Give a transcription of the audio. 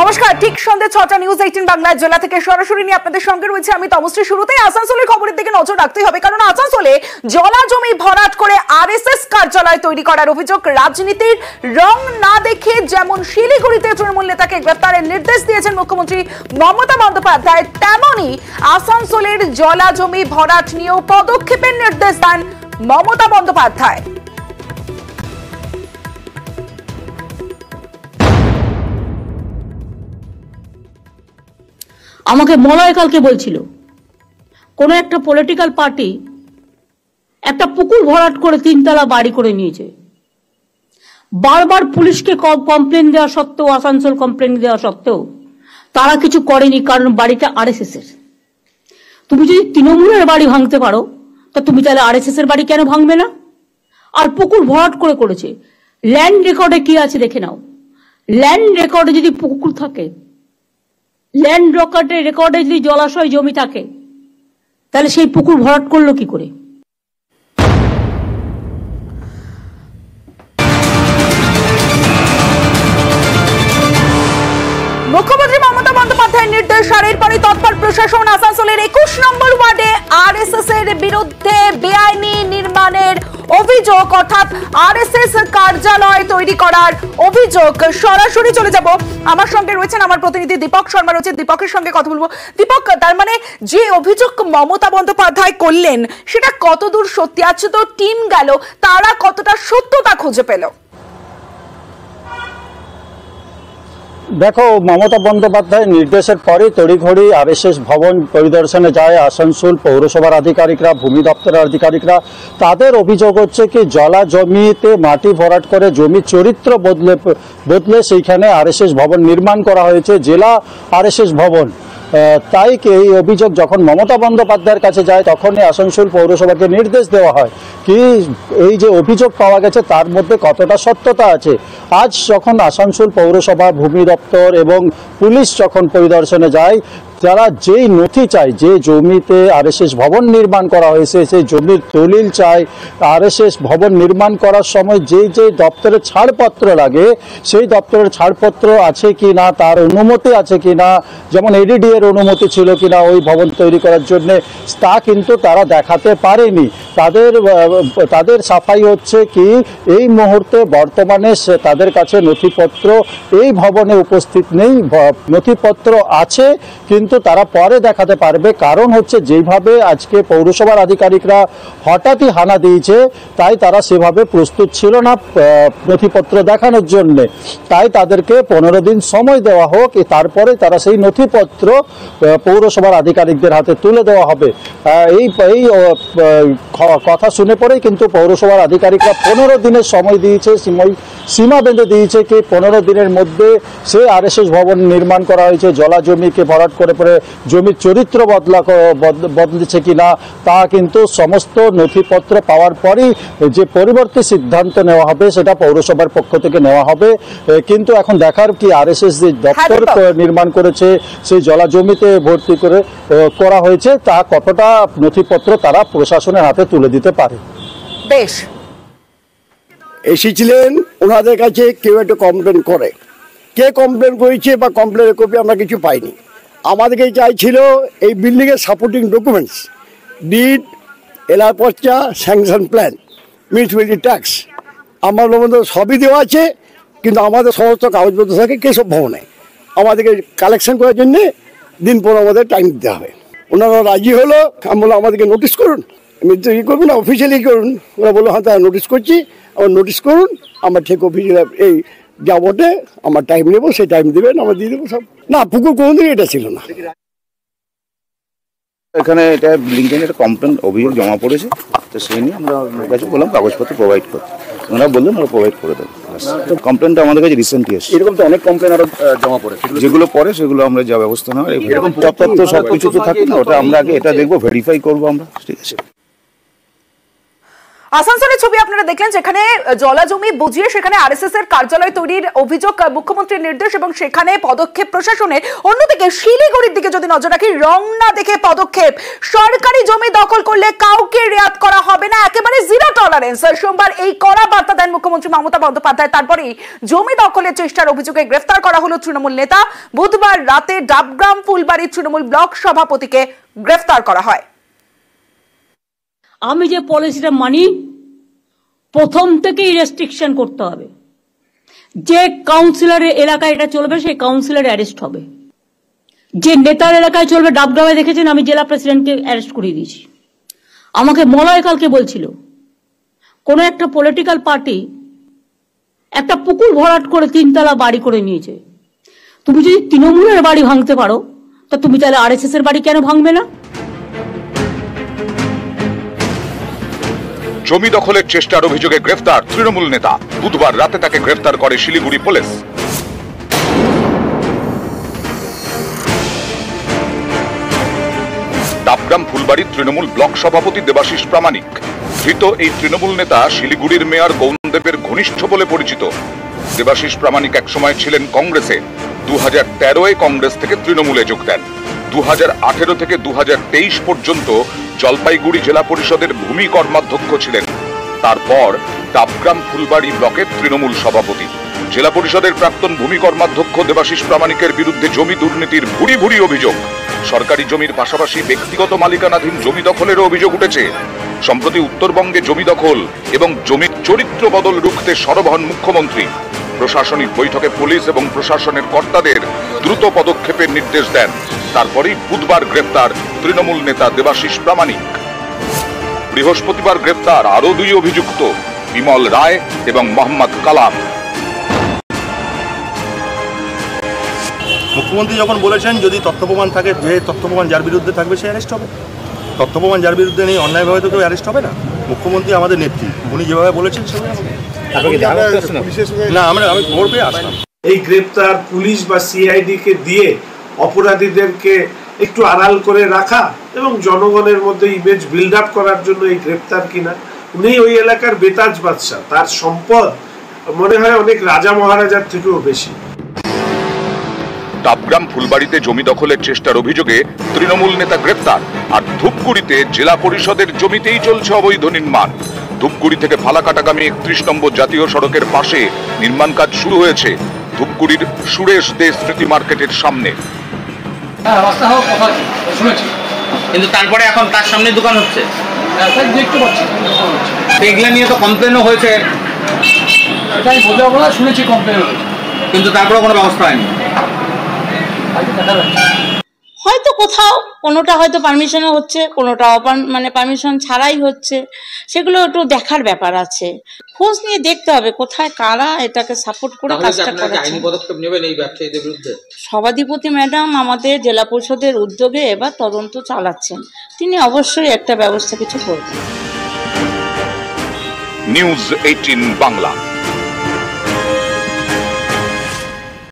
নমস্কার, ঠিক সন্ধ্যে 6টা নিউজ 18 বাংলার জেলা থেকে সরাসরি নিয়ে আপনাদের সঙ্গে রয়েছে আমি তমশ্রী। শুরুতেই আসানসোলের খবরের দিকে নজর রাখতেই হবে, কারণ আসানসোলে জলা জমি ভরাট করে আরএসএস কার্যালয় তৈরি করার অভিযোগ। রাজনীতির রং না দেখে যেমন শিলিগুড়িতে তৃণমূল নেতাকে গ্রেফতারের নির্দেশ দিয়েছেন মুখ্যমন্ত্রী মমতা বন্দ্যোপাধ্যায়, তেমনই আসানসোলের জলা জমি ভরাট নিয়েও পদক্ষেপের নির্দেশ দেন মমতা বন্দ্যোপাধ্যায়। আমাকে মলয় কালকে বলছিল কোন একটা পলিটিক্যাল পার্টি একটা পুকুর ভরাট করে 3 তলা বাড়ি করে নিয়েছে। বারবার পুলিশকে কমপ্লেন দেওয়া সত্ত্বেও, আসানসোল কমপ্লেন দেওয়া সত্ত্বেও তারা কিছু করেনি, কারণ বাড়িটা আরএসএস এর। তুমি যদি তৃণমূলের বাড়ি ভাঙতে পারো তা তুমি তাহলে আরএসএস এর বাড়ি কেন ভাঙবে না? আর পুকুর ভরাট করেছে। ল্যান্ড রেকর্ডে কি আছে দেখে নাও। ল্যান্ড রেকর্ডে যদি পুকুর থাকে, ল্যান্ড রেকর্ডে যদি জলাশয় জমি থাকে, তাহলে সেই পুকুর ভরাট করলো কি করে? মুখ্যমন্ত্রী মমতা বন্দ্যোপাধ্যায়ের নির্দেশ, আর এরপরই তৎপর প্রশাসন। আসানসোলের 21 নম্বর ওয়ার্ডে আরএসএস এর বিরুদ্ধে বেআইনি নির্মাণের অভিযোগ, অর্থাৎ আরএসএস কার্যালয় তৈরি করার অভিযোগ। সরাসরি চলে যাব, আমার সঙ্গে রয়েছেন আমার প্রতিনিধি দীপক শর্মা রয়েছে, দীপকের সঙ্গে কথা বলবো। দীপক, তার মানে যে অভিযোগ মমতা বন্দ্যোপাধ্যায় করলেন সেটা কতদূর সত্যি? আছে তো টিম গেল, তারা কতটা সত্যতা খুঁজে পেল? দেখো, মমতা বন্দ্যোপাধ্যায়ের নির্দেশের পরে তড়িঘড়ি আরএসএস ভবন পরিদর্শনে যায় আসানসোল পৌরসভার আধিকারিকরা, ভূমি দপ্তরের আধিকারিকরা। তাদের অভিযোগ হচ্ছে কি জলা জমিতে মাটি ভরাট করে জমির চরিত্র বদলে সেইখানে আরএসএস ভবন নির্মাণ করা হয়েছে, জেলা আরএসএস ভবন। তাই এই অভিযোগ যখন মমতা বন্দ্যোপাধ্যায়ের কাছে যায় তখনই আসানসোল পৌরসভাকে নির্দেশ দেওয়া হয় কি এই যে অভিযোগ পাওয়া গেছে তার মধ্যে কতটা সত্যতা আছে। আজ যখন আসানসোল পৌরসভা, ভূমি দপ্তর এবং পুলিশ যখন পরিদর্শনে যায়, যারা যেই নথি চায়, যে জমিতে আরএসএস ভবন নির্মাণ করা হয়েছে সেই জমির দলিল চায়, আরএসএস ভবন নির্মাণ করার সময় যেই দপ্তরের ছাড়পত্র লাগে সেই দপ্তরের ছাড়পত্র আছে কি না, তার অনুমতি আছে কি না, যেমন এডিডি এর অনুমতি ছিল কিনা ওই ভবন তৈরি করার জন্য, তা কিন্তু তারা দেখাতে পারেনি। তাদের সাফাই হচ্ছে কি এই মুহূর্তে বর্তমানে তাদের কাছে নথিপত্র এই ভবনে উপস্থিত নেই। নথিপত্র আছে কিন্তু তারা পরে দেখাতে পারবে, কারণ হচ্ছে যেভাবে আজকে পৌরসভার আধিকারিকরা হঠাৎই হানা দিয়েছে তাই তারা সেভাবে প্রস্তুত ছিল না নথিপত্র দেখানোর জন্য। তাই তাদেরকে 15 দিন সময় দেওয়া হোক, তারপরে তারা সেই নথিপত্র পৌরসভার আধিকারিকদের হাতে তুলে দেওয়া হবে। এই কথা শুনে পরেই কিন্তু পৌরসভার আধিকারিকরা 15 দিনের সময় দিয়েছে, সীমা বেঁধে দিয়েছে কি 15 দিনের মধ্যে সে আরএসএস ভবন নির্মাণ করা হয়েছে, জলা জমিকে ভরাট করে পরে জমির চরিত্র বদলেছে কিনা তা কিন্তু সমস্ত নথিপত্র পাওয়ার পরই যে পরিবর্তী সিদ্ধান্ত নেওয়া হবে সেটা পৌরসভার পক্ষ থেকে নেওয়া হবে। কিন্তু এখন দেখার কি আরএসএস যে দপ্তর নির্মাণ করেছে সেই জলা জমিতে ভর্তি করা হয়েছে তা কতটা নথিপত্র তারা প্রশাসনের হাতে তুলে দিতে পারে। বেশ, এসেছিলেন ওনাদের কাছে, কেউ একটা কমপ্লেন করে, কে কমপ্লেন করেছে বা কমপ্লেনের কপি আমরা কিছু পাইনি। আমাদেরকে চাইছিল এই বিল্ডিংয়ের সাপোর্টিং ডকুমেন্টস, ডিড, এলআর পর্চা, স্যাংশন প্ল্যান, মিউনিসিপ্যালিটি ট্যাক্স, আমার মধ্যে সবই দেওয়া আছে, কিন্তু আমাদের সমস্ত কাগজপত্র থাকে কেশব ভবনে। আমাদেরকে কালেকশন করার জন্যে দিন পর আমাদের টাইম দিতে হবে। ওনারা রাজি হলো, আমি বললাম আমাদেরকে নোটিশ করুন, ই করুন না, অফিসিয়ালি করুন। ওরা বললো হ্যাঁ তারা নোটিশ করছি, আমার নোটিশ করুন, আমরা ঠিক অফিসিয়াল এই যা বটে আমার টাইম নেবো, সেই টাইম দেবেন, আমরা দিয়ে দেবো সব। না, পুকুর কোনোদিন এটা ছিল না। এখানে এটা বিল্ডিং একটা কমপ্লেন অভিযোগ জমা পড়েছে, তো সেই নিয়ে আমরা কাছে বললাম কাগজপত্র প্রোভাইড করতে। ওনারা বললেন ওরা প্রোভাইড করে দেন। কমপ্লেনটা আমাদের কাছে রিসেন্টলি এসেছে। এরকম তো অনেক কমপ্লেন আরো জমা পড়ে, যেগুলো পরে সেগুলো আমরা যা ব্যবস্থা নেওয়া, এরকম তথ্য সবকিছু তো থাকে না, ওটা আমরা আগে এটা দেখবো, ভেরিফাই করবো আমরা। ঠিক আছে। আসানসোলের ছবি আপনারা দেখলেন, যেখানে জলা জমি বুঝিয়ে সেখানে আরএসএস এর কার্যালয় তৈরির অভিযোগ, মুখ্যমন্ত্রীর নির্দেশ এবং সেখানে পদক্ষেপ প্রশাসনের। অন্যদিকে শিলিগুড়ির দিকে যদি নজর রাখি, রং না দেখে পদক্ষেপ, সরকারি জমি দখল করলে কাউকে রেয়াত করা হবে না, একেবারে জিরো টলারেন্স। সোমবার এই কড়া বার্তা দেন মুখ্যমন্ত্রী মমতা বন্দ্যোপাধ্যায়। তারপরেই জমি দখলের চেষ্টার অভিযোগে গ্রেফতার করা হলো তৃণমূল নেতা। বুধবার রাতে ডাবগ্রাম ফুলবাড়ি তৃণমূল ব্লক সভাপতিকে গ্রেফতার করা হয়। আমি যে পলিসিটা মানি, প্রথম থেকেই রেস্ট্রিকশন করতে হবে। যে কাউন্সিলরের এলাকায় এটা চলবে সেই কাউন্সিলর অ্যারেস্ট হবে। যে নেতার এলাকায় চলবে, ডাবগ্রামে দেখেছেন আমি জেলা প্রেসিডেন্টকে অ্যারেস্ট করিয়ে দিয়েছি। আমাকে মলয় কালকে বলছিল কোন একটা পলিটিক্যাল পার্টি একটা পুকুর ভরাট করে 3 তলা বাড়ি করে নিয়েছে। তুমি যদি তৃণমূলের বাড়ি ভাঙতে পারো, তা তুমি তাহলে আরএসএস এর বাড়ি কেন ভাঙবে না? জমি দখলের চেষ্টার অভিযোগে গ্রেফতার তৃণমূল নেতা। বুধবার রাতে তাকে গ্রেফতার করে শিলিগুড়ি পুলিশ। ডাবগ্রাম ফুলবাড়ি তৃণমূল ব্লক সভাপতি দেবাশিস প্রামাণিক। ধৃত এই তৃণমূল নেতা শিলিগুড়ির মেয়র গৌনদেবের ঘনিষ্ঠ বলে পরিচিত। দেবাশিস প্রামাণিক একসময় ছিলেন কংগ্রেসে। 2013-এ কংগ্রেস থেকে তৃণমূলে যোগ দেন। 2018 থেকে 2023 পর্যন্ত জলপাইগুড়ি জেলা পরিষদের ভূমি কর্মাধ্যক্ষ ছিলেন। তারপর ডাবগ্রাম ফুলবাড়ি ব্লকের তৃণমূল সভাপতি। জেলা পরিষদের প্রাক্তন ভূমি কর্মাধ্যক্ষ দেবাশিস প্রামাণিকের বিরুদ্ধে জমি দুর্নীতির ভুরি ভুরি অভিযোগ। সরকারি জমির পাশাপাশি ব্যক্তিগত মালিকানাধীন জমি দখলেরও অভিযোগ উঠেছে। সম্প্রতি উত্তরবঙ্গে জমি দখল এবং জমির চরিত্র বদল রুখতে সরব হন মুখ্যমন্ত্রী। প্রশাসনিক বৈঠকে পুলিশ এবং প্রশাসনের কর্তাদের দ্রুত পদক্ষেপের নির্দেশ দেন। তারপরেই বুধবার গ্রেফতার তৃণমূল নেতা দেবাশিস প্রামাণিক। বৃহস্পতিবার গ্রেফতার আরো 2 অভিযুক্ত, বিমল রায় এবং মোহাম্মদ কালাম। মুখ্যমন্ত্রী যখন বলেছেন যদি তথ্য প্রমাণ থাকে, যে তথ্য প্রমাণ যার বিরুদ্ধে থাকবে সে অ্যারেস্ট হবে। তথ্য প্রমাণ যার বিরুদ্ধে নেই, অন্যায়ভাবে তো কেউ অ্যারেস্ট হবে না। মুখ্যমন্ত্রী আমাদের নেত্রী, উনি যেভাবে বলেছেন সেভাবে হবে। না, আমি খবর পেয়ে আসলাম। এই গ্রেপ্তার পুলিশ বা সিআইডি কে দিয়ে অপরাধীদেরকে একটু আড়াল করে রাখা এবং জনগণের মধ্যে ইমেজ বিল্ড আপ করার জন্য এই গ্রেপ্তার কিনা। উনি ওই এলাকার বেতাজ বাদশা, তার সম্পদ মনে হয় অনেক রাজা মহারাজার থেকেও বেশি। ডাবগ্রাম ফুলবাড়িতে জমি দখলের চেষ্টার অভিযোগে তৃণমূল নেতা গ্রেফতার। আর ধূপগুড়িতে জেলা পরিষদের জমিতেই চলছে অবৈধ নির্মাণ। ধূপগুড়ি থেকে ফালাকাটাগামী 31 নম্বর জাতীয় সড়কের পাশে নির্মাণ কাজ শুরু হয়েছে। ধূপগুড়ির সুরেশ দে স্মৃতি মার্কেটের সামনে। কিন্তু তারপরে এখন তার সামনে দোকান হচ্ছে, দেখতে পাচ্ছি। এগুলো নিয়ে তো কমপ্লেনও হয়েছে, এটাই বলতে পারবো না, শুনেছি কমপ্লেন হয়েছে, কিন্তু তারপরে কোনো ব্যবস্থা হয়নি। হয়তো কোথাও কোনোটা হয়তো পারমিশনে হচ্ছে, কোনোটা মানে পারমিশন ছাড়াই হচ্ছে, সেগুলো একটু দেখার ব্যাপার আছে। খোঁজ নিয়ে দেখতে হবে কোথায় কারা এটাকে সাপোর্ট করে কাজটা করেছে। আইনি পদক্ষেপ নেবেন এই ব্যবসায়ীদের বিরুদ্ধে? সভাধিপতি ম্যাডাম আমাদের জেলা পরিষদের উদ্যোগে এবার তদন্ত চালাচ্ছেন, তিনি অবশ্যই একটা ব্যবস্থা কিছু করবেন। নিউজ 18 বাংলা।